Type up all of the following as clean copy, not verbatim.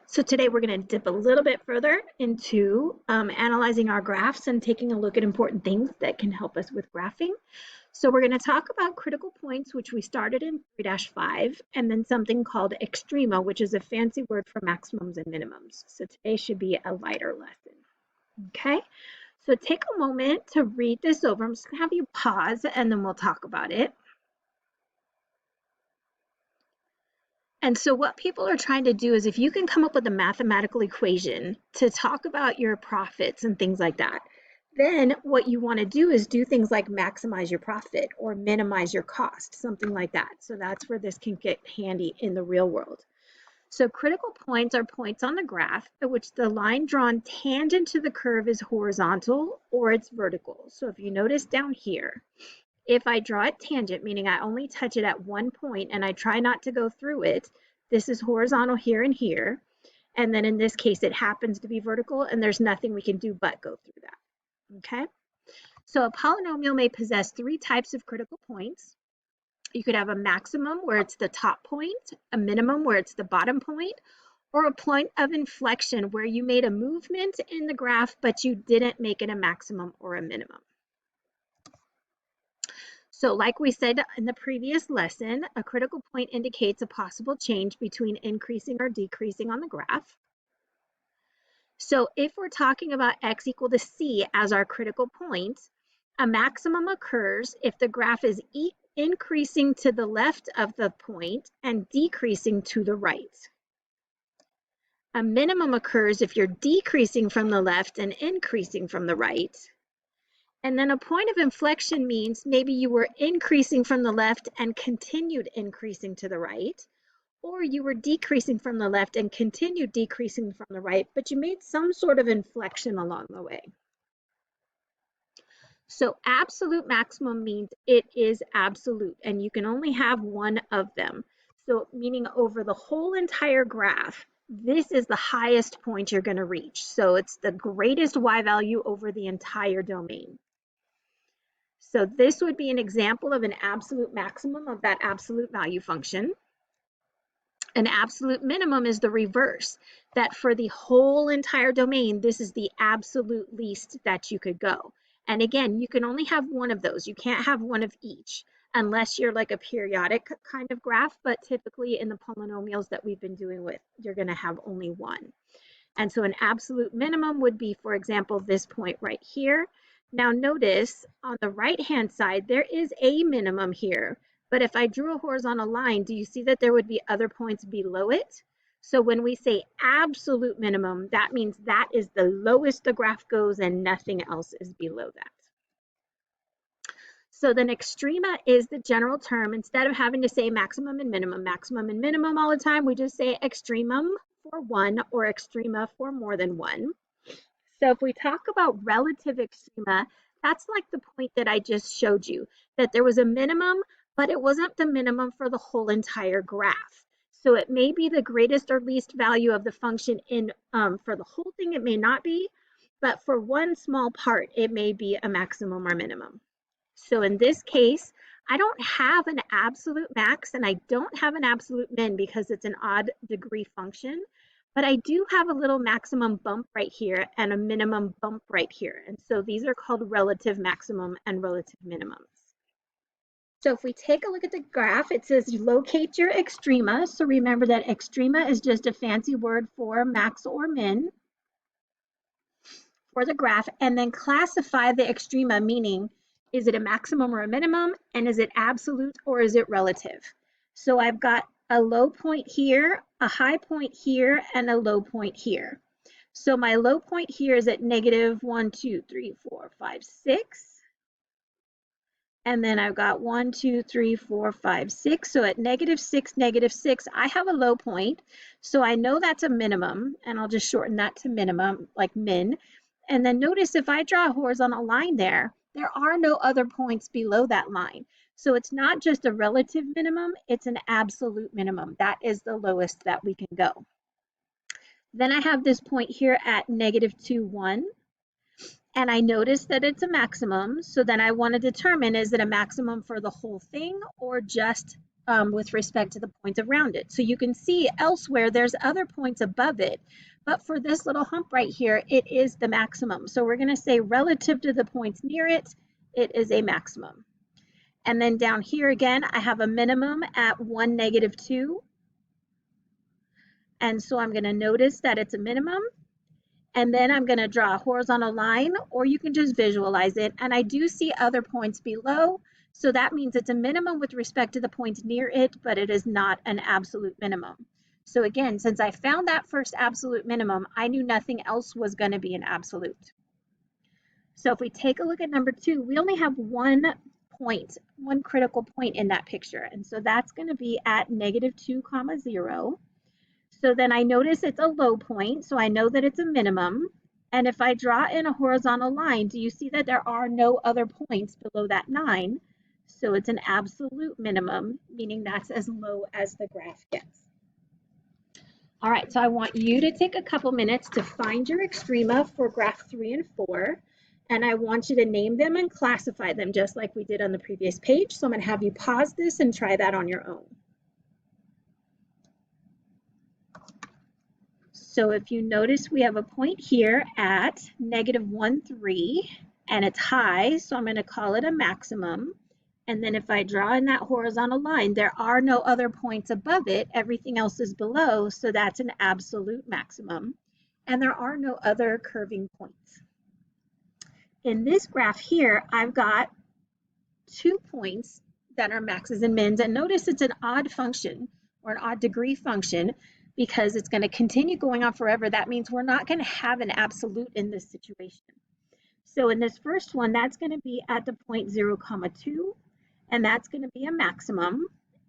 So today we're going to dip a little bit further into analyzing our graphs and taking a look at important things that can help us with graphing. So we're going to talk about critical points, which we started in 3-5, and then something called extrema, which is a fancy word for maximums and minimums. So today should be a lighter lesson. Okay, so take a moment to read this over. I'm just going to have you pause and then we'll talk about it. And so what people are trying to do is if you can come up with a mathematical equation to talk about your profits and things like that, then what you want to do is do things like maximize your profit or minimize your cost, something like that. So that's where this can get handy in the real world. So critical points are points on the graph at which the line drawn tangent to the curve is horizontal or it's vertical. So if you notice down here, if I draw it tangent, meaning I only touch it at one point and I try not to go through it, this is horizontal here and here. And then in this case, it happens to be vertical and there's nothing we can do but go through that, okay? So a polynomial may possess three types of critical points. You could have a maximum where it's the top point, a minimum where it's the bottom point, or a point of inflection where you made a movement in the graph, but you didn't make it a maximum or a minimum. So like we said in the previous lesson, a critical point indicates a possible change between increasing or decreasing on the graph. So if we're talking about x equal to c as our critical point, a maximum occurs if the graph is increasing to the left of the point and decreasing to the right. A minimum occurs if you're decreasing from the left and increasing from the right. And then a point of inflection means maybe you were increasing from the left and continued increasing to the right, or you were decreasing from the left and continued decreasing from the right, but you made some sort of inflection along the way. So absolute maximum means it is absolute, and you can only have one of them. So meaning over the whole entire graph, this is the highest point you're going to reach. So it's the greatest y value over the entire domain. So this would be an example of an absolute maximum of that absolute value function. An absolute minimum is the reverse, that for the whole entire domain, this is the absolute least that you could go. And again, you can only have one of those. You can't have one of each unless you're like a periodic kind of graph, but typically in the polynomials that we've been doing with, you're going to have only one. And so an absolute minimum would be, for example, this point right here. Now notice on the right-hand side, there is a minimum here, but if I drew a horizontal line, do you see that there would be other points below it? So when we say absolute minimum, that means that is the lowest the graph goes and nothing else is below that. So then extrema is the general term. Instead of having to say maximum and minimum all the time, we just say extremum for one or extrema for more than one. So if we talk about relative extrema, that's like the point that I just showed you, that there was a minimum, but it wasn't the minimum for the whole entire graph. So it may be the greatest or least value of the function in for the whole thing, it may not be, but for one small part, it may be a maximum or minimum. So in this case, I don't have an absolute max and I don't have an absolute min because it's an odd degree function, but I do have a little maximum bump right here and a minimum bump right here. And so these are called relative maximum and relative minimums. So if we take a look at the graph, it says locate your extrema. So remember that extrema is just a fancy word for max or min for the graph, and then classify the extrema, meaning is it a maximum or a minimum, and is it absolute or is it relative? So I've got a low point here, a high point here, and a low point here. So my low point here is at negative 1, 2, 3, 4, 5, 6. And then I've got 1, 2, 3, 4, 5, 6. So at negative 6, I have a low point. So I know that's a minimum, and I'll just shorten that to minimum, like min. And then notice if I draw a horizontal line there, there are no other points below that line. So it's not just a relative minimum, it's an absolute minimum. That is the lowest that we can go. Then I have this point here at negative 2, 1. And I notice that it's a maximum. So then I want to determine, is it a maximum for the whole thing or just with respect to the points around it. So you can see elsewhere there's other points above it, but for this little hump right here, it is the maximum. So we're going to say relative to the points near it, it is a maximum. And then down here again, I have a minimum at 1, -2. And so I'm going to notice that it's a minimum. And then I'm going to draw a horizontal line, or you can just visualize it. And I do see other points below. So that means it's a minimum with respect to the points near it, but it is not an absolute minimum. So again, since I found that first absolute minimum, I knew nothing else was going to be an absolute. So if we take a look at number 2, we only have one point, one critical point in that picture. And so that's going to be at -2, 0. So then I notice it's a low point, so I know that it's a minimum. And if I draw in a horizontal line, do you see that there are no other points below that 9? So it's an absolute minimum, meaning that's as low as the graph gets. All right, so I want you to take a couple minutes to find your extrema for graph 3 and 4. And I want you to name them and classify them just like we did on the previous page. So I'm going to have you pause this and try that on your own. So if you notice, we have a point here at -1, 3, and it's high, so I'm going to call it a maximum. And then if I draw in that horizontal line, there are no other points above it. Everything else is below, so that's an absolute maximum. And there are no other curving points. In this graph here, I've got 2 points that are maxes and mins. And notice it's an odd function, or an odd degree function, because it's going to continue going on forever. That means we're not going to have an absolute in this situation. So in this first one, that's going to be at the point 0, 2, and that's going to be a maximum.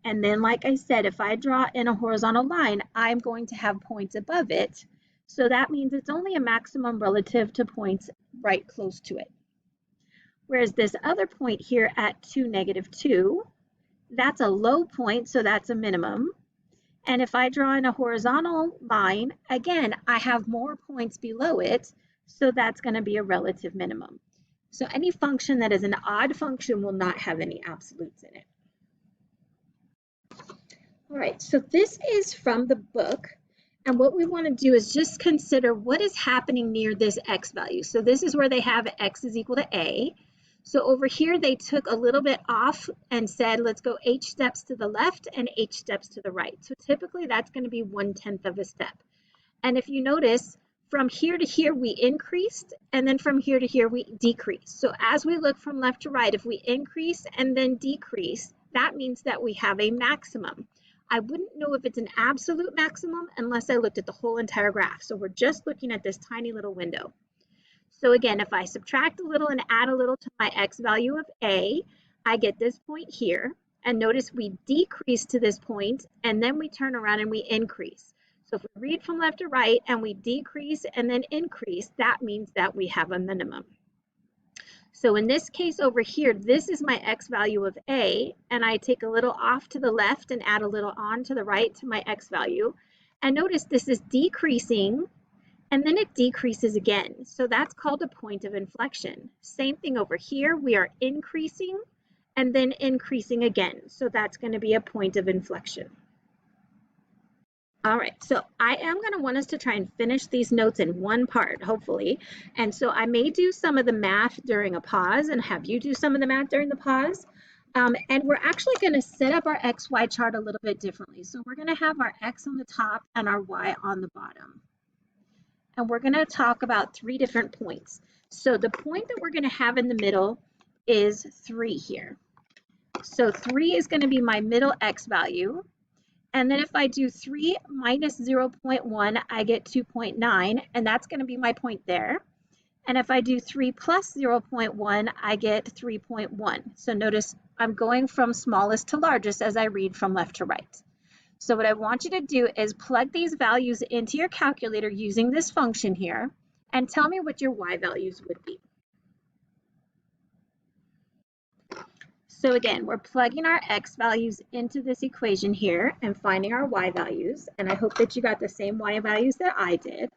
And then, like I said, if I draw in a horizontal line, I'm going to have points above it. So that means it's only a maximum relative to points right close to it. Whereas this other point here at 2, -2, that's a low point, so that's a minimum. And if I draw in a horizontal line, again, I have more points below it, so that's going to be a relative minimum. So any function that is an odd function will not have any absolutes in it. All right, so this is from the book. And what we want to do is just consider what is happening near this x value. So this is where they have x is equal to a. So over here, they took a little bit off and said, let's go h steps to the left and h steps to the right. So typically that's going to be 1/10 of a step. And if you notice, from here to here, we increased, and then from here to here, we decreased. So as we look from left to right, if we increase and then decrease, that means that we have a maximum. I wouldn't know if it's an absolute maximum unless I looked at the whole entire graph. So we're just looking at this tiny little window. So again, if I subtract a little and add a little to my x value of a, I get this point here. And notice we decrease to this point, and then we turn around and we increase. So if we read from left to right and we decrease and then increase, that means that we have a minimum. So in this case over here, this is my x value of a, and I take a little off to the left and add a little on to the right to my x value. And notice this is decreasing, and then it decreases again. So that's called a point of inflection. Same thing over here, we are increasing and then increasing again. So that's going to be a point of inflection. All right, so I am going to want us to try and finish these notes in one part, hopefully. And so I may do some of the math during a pause and have you do some of the math during the pause. And we're actually going to set up our XY chart a little bit differently. So we're going to have our X on the top and our Y on the bottom. And we're going to talk about 3 different points. So the point that we're going to have in the middle is 3 here. So 3 is going to be my middle X value. And then if I do 3 minus 0.1, I get 2.9, and that's going to be my point there. And if I do 3 plus 0.1, I get 3.1. So notice I'm going from smallest to largest as I read from left to right. So what I want you to do is plug these values into your calculator using this function here, and tell me what your y values would be. So again, we're plugging our x values into this equation here and finding our y values. And I hope that you got the same y values that I did.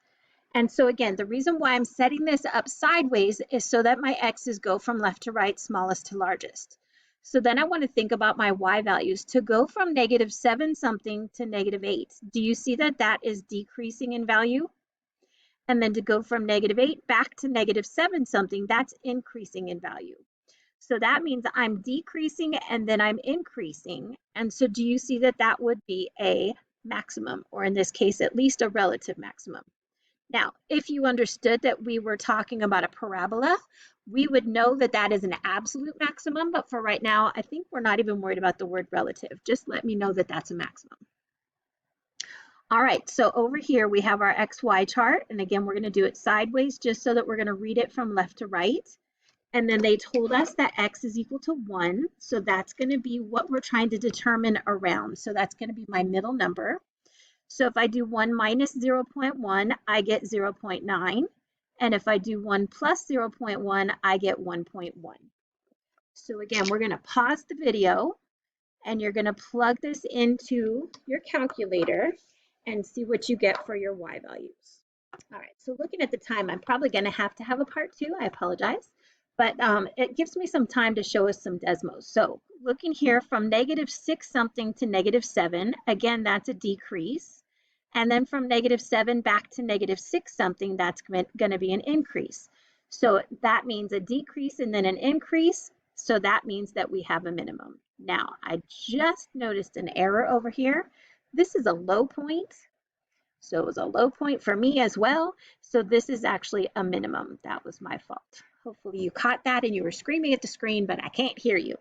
And so again, the reason why I'm setting this up sideways is so that my x's go from left to right, smallest to largest. So then I want to think about my y values. To go from negative 7 something to negative 8, do you see that that is decreasing in value? And then to go from negative 8 back to negative 7 something, that's increasing in value. So that means I'm decreasing and then I'm increasing. And so do you see that that would be a maximum, or in this case, at least a relative maximum? Now, if you understood that we were talking about a parabola, we would know that that is an absolute maximum, but for right now, I think we're not even worried about the word relative. Just let me know that that's a maximum. All right, so over here we have our XY chart, and again, we're gonna do it sideways just so that we're gonna read it from left to right. And then they told us that X is equal to 1, so that's gonna be what we're trying to determine around. So that's gonna be my middle number. So if I do 1 minus 0.1, I get 0.9. And if I do 1 plus 0.1, I get 1.1. So again, we're going to pause the video and you're going to plug this into your calculator and see what you get for your y values. All right, so looking at the time, I'm probably going to have a part 2. I apologize. But it gives me some time to show us some desmos. So looking here from negative 6 something to negative 7, again, that's a decrease. And then from negative 7 back to negative 6 something, that's going to be an increase. So that means a decrease and then an increase. So that means that we have a minimum. Now, I just noticed an error over here. This is a low point. So it was a low point for me as well. So this is actually a minimum. That was my fault. Hopefully you caught that and you were screaming at the screen, but I can't hear you.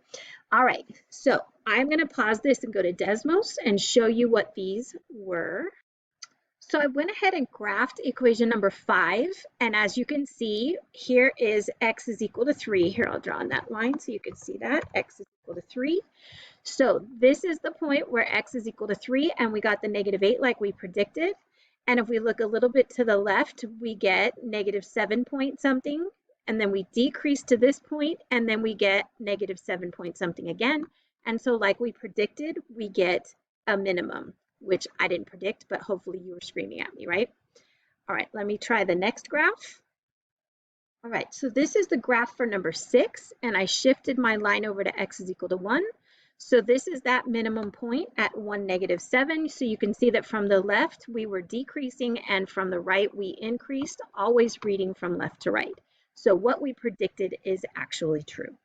All right, so I'm going to pause this and go to Desmos and show you what these were. So I went ahead and graphed equation number 5, and as you can see, here is x is equal to 3. Here, I'll draw on that line so you can see that. X is equal to 3. So this is the point where x is equal to 3, and we got the negative 8 like we predicted. And if we look a little bit to the left, we get negative 7 point something, and then we decrease to this point, and then we get negative 7 point something again. And so like we predicted, we get a minimum, which I didn't predict, but hopefully you were screaming at me, right? All right, let me try the next graph. All right, so this is the graph for number 6, and I shifted my line over to x is equal to 1. So this is that minimum point at 1, negative 7. So you can see that from the left, we were decreasing, and from the right, we increased, always reading from left to right. So what we predicted is actually true.